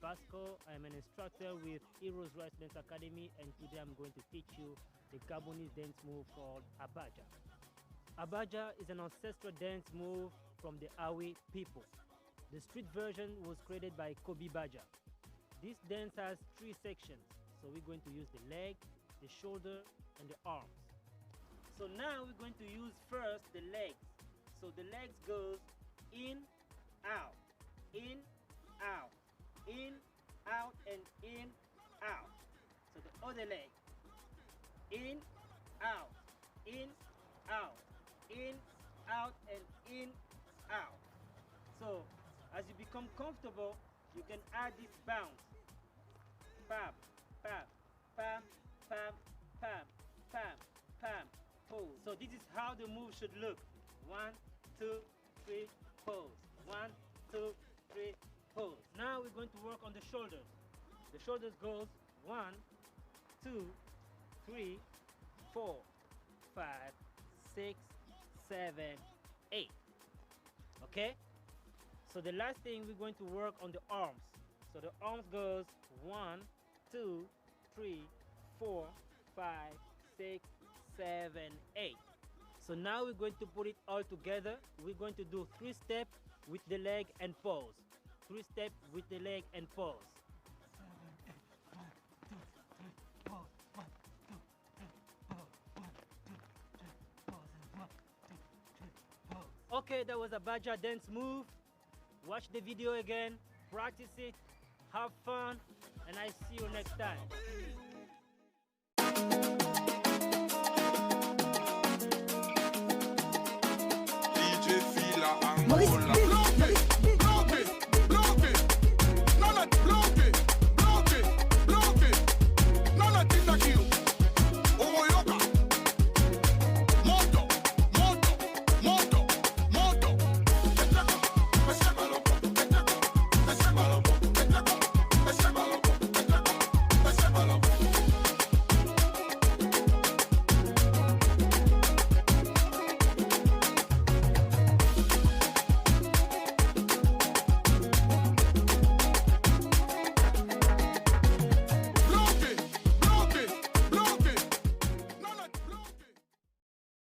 Basko. I'm an instructor with Heroes Rice Dance Academy, and today I'm going to teach you the Gabonese dance move called Abajah. Abajah is an ancestral dance move from the Awe people. The street version was created by Abajah. This dance has 3 sections, so we're going to use the leg, the shoulder, and the arms. So now we're going to use first the legs. So the legs goes in, out, in, out, in, out, and in, out. So the other leg, in, out, in, out, in, out, and in, out. So as you become comfortable, you can add this bounce. Pam, pam, pam, pam, pam, pam, pam, pose. So this is how the move should look. 1, 2, 3, pose. 1, 2, 3, pose. Now we're going to work on the shoulders. The shoulders goes 1, 2, 3, 4, 5, 6, 7, 8. Okay? So the last thing we're going to work on the arms. So the arms goes 1, 2, 3, 4, 5, 6, 7, 8. So now we're going to put it all together. We're going to do 3 steps with the leg and pause. 3 steps with the leg and pause. 7, 8, 1, 2, 3, pause. 1, 2, 3, pause. 1, 2, 3, pause. And 1, 2, 3, pause. Okay, that was a Abajah dance move. Watch the video again, practice it, have fun, and I see you next time.